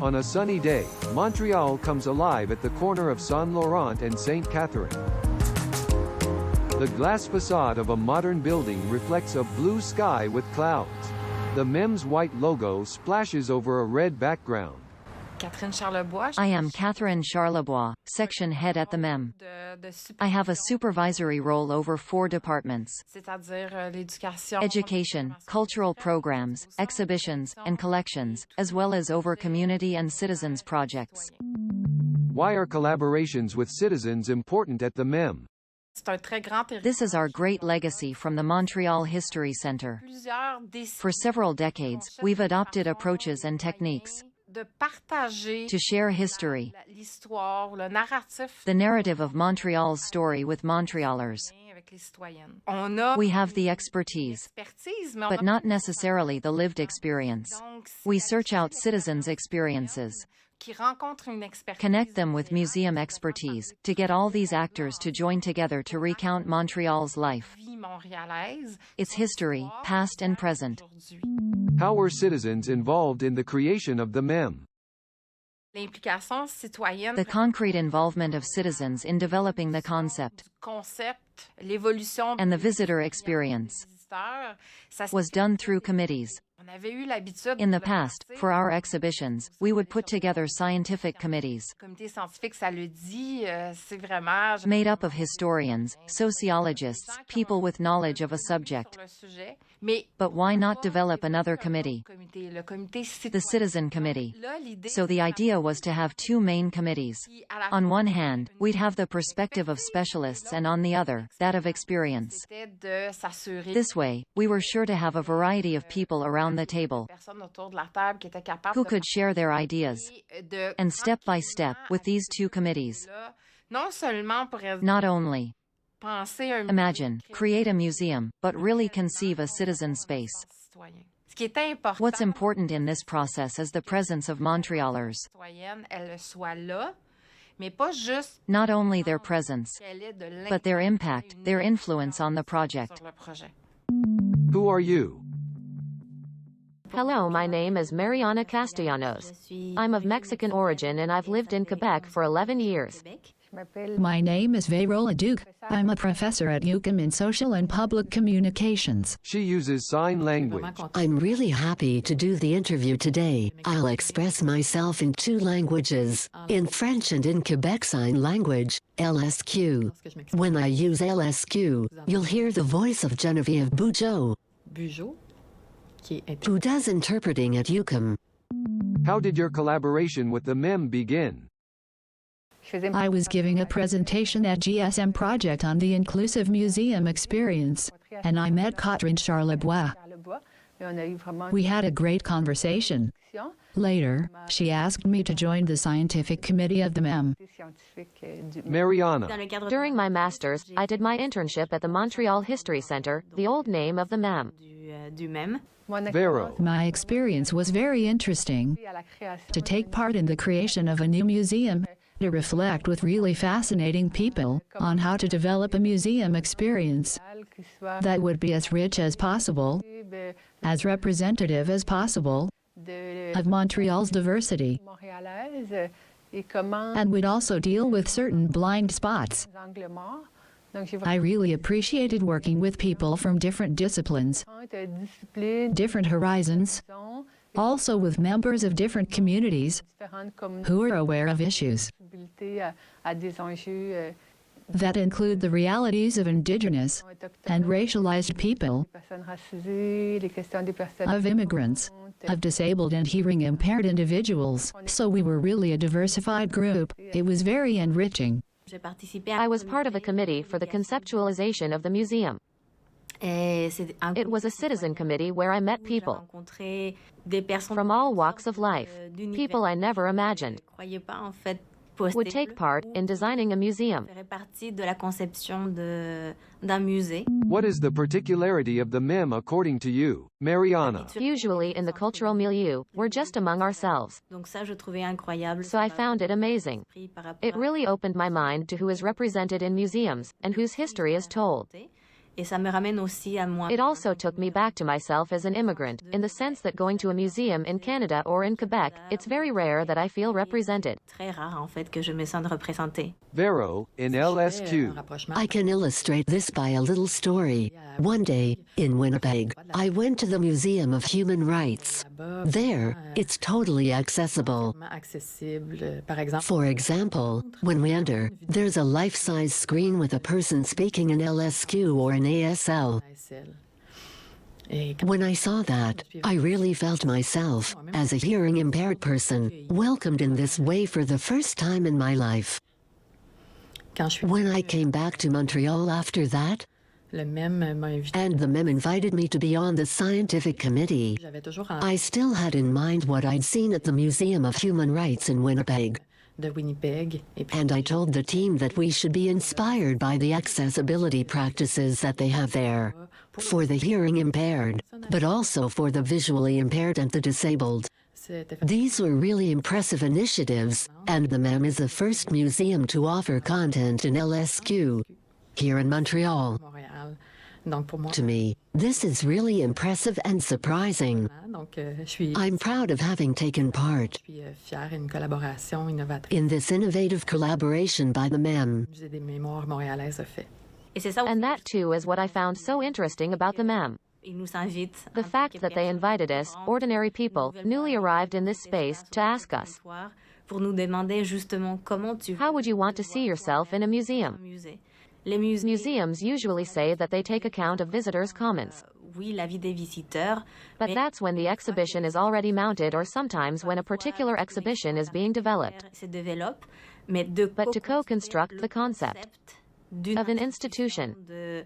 On a sunny day, Montreal comes alive at the corner of Saint Laurent and Saint Catherine. The glass facade of a modern building reflects a blue sky with clouds. The MEM's white logo splashes over a red background. I am Catherine Charlebois, section head at the MEM. I have a supervisory role over 4 departments: education, cultural programs, exhibitions, and collections, as well as over community and citizens projects. Why are collaborations with citizens important at the MEM? This is our great legacy from the Montreal History Center. For several decades, we've adopted approaches and techniques to share history, the narrative of Montreal's story with Montrealers. We have the expertise, but not necessarily the lived experience. We search out citizens' experiences, connect them with museum expertise, to get all these actors to join together to recount Montreal's life, its history, past and present. How were citizens involved in the creation of the MEM? The concrete involvement of citizens in developing the concept and the visitor experience was done through committees. In the past, for our exhibitions, we would put together scientific committees made up of historians, sociologists, people with knowledge of a subject. But why not develop another committee? The Citizen Committee. So the idea was to have 2 main committees. On one hand, we'd have the perspective of specialists, and on the other, that of experience. This way, we were sure to have a variety of people around the table who could share their ideas. And step by step, with these 2 committees, not only imagine, create a museum, but really conceive a citizen space. What's important in this process is the presence of Montrealers. Not only their presence, but their impact, their influence on the project. Who are you? Hello, my name is Mariana Castellanos. I'm of Mexican origin and I've lived in Quebec for 11 years. My name is Veyrola Duke. I'm a professor at UQAM in Social and Public Communications. She uses sign language. I'm really happy to do the interview today. I'll express myself in 2 languages, in French and in Quebec Sign Language, LSQ. When I use LSQ, you'll hear the voice of Geneviève Bugeaud, who does interpreting at UQAM. How did your collaboration with the MEM begin? I was giving a presentation at GSM Project on the inclusive museum experience, and I met Catherine Charlebois. We had a great conversation. Later, she asked me to join the scientific committee of the MEM. Mariana. During my master's, I did my internship at the Montreal History Center, the old name of the MEM. Vero. My experience was very interesting. To take part in the creation of a new museum, to reflect with really fascinating people on how to develop a museum experience that would be as rich as possible, as representative as possible of Montreal's diversity, and would also deal with certain blind spots. I really appreciated working with people from different disciplines, different horizons, also with members of different communities who are aware of issues that include the realities of indigenous and racialized people, of immigrants, of disabled and hearing-impaired individuals. So we were really a diversified group. It was very enriching. I was part of a committee for the conceptualization of the museum. It was a citizen committee where I met people from all walks of life, people I never imagined would take part in designing a museum. What is the particularity of the MEM according to you, Mariana? Usually in the cultural milieu, we're just among ourselves. So I found it amazing. It really opened my mind to who is represented in museums, and whose history is told. It also took me back to myself as an immigrant, in the sense that going to a museum in Canada or in Quebec, it's very rare that I feel represented. Vero, in LSQ. I can illustrate this by a little story. One day, in Winnipeg, I went to the Museum of Human Rights. There, it's totally accessible. For example, when we enter, there's a life-size screen with a person speaking in LSQ or in ASL. When I saw that, I really felt myself, as a hearing-impaired person, welcomed in this way for the first time in my life. When I came back to Montreal after that, and the MEM invited me to be on the scientific committee, I still had in mind what I'd seen at the Museum of Human Rights in Winnipeg. And I told the team that we should be inspired by the accessibility practices that they have there, for the hearing impaired, but also for the visually impaired and the disabled. These were really impressive initiatives, and the MEM is the first museum to offer content in LSQ here in Montreal. To me, this is really impressive and surprising. I'm proud of having taken part in this innovative collaboration by the MEM. And that too is what I found so interesting about the MEM. The fact that they invited us, ordinary people, newly arrived in this space, to ask us, how would you want to see yourself in a museum? Museums usually say that they take account of visitors' comments. But that's when the exhibition is already mounted or sometimes when a particular exhibition is being developed. But to co-construct the concept of an institution,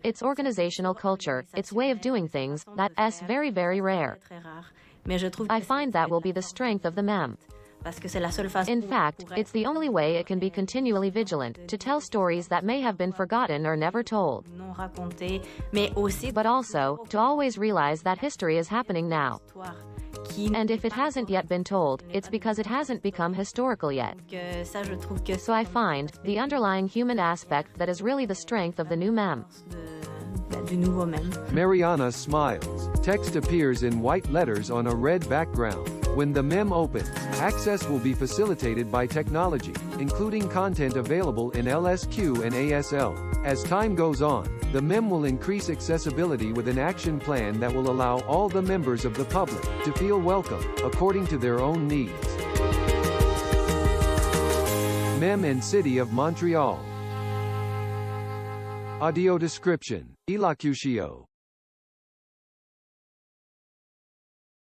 its organizational culture, its way of doing things, that's very, very rare. I find that will be the strength of the MEM. In fact, it's the only way it can be continually vigilant, to tell stories that may have been forgotten or never told. But also, to always realize that history is happening now. And if it hasn't yet been told, it's because it hasn't become historical yet. So I find the underlying human aspect that is really the strength of the new MEM. Mariana smiles. Text appears in white letters on a red background. When the MEM opens, access will be facilitated by technology, including content available in LSQ and ASL. As time goes on, the MEM will increase accessibility with an action plan that will allow all the members of the public to feel welcome, according to their own needs. MEM and City of Montreal. Audio description. Elocutio.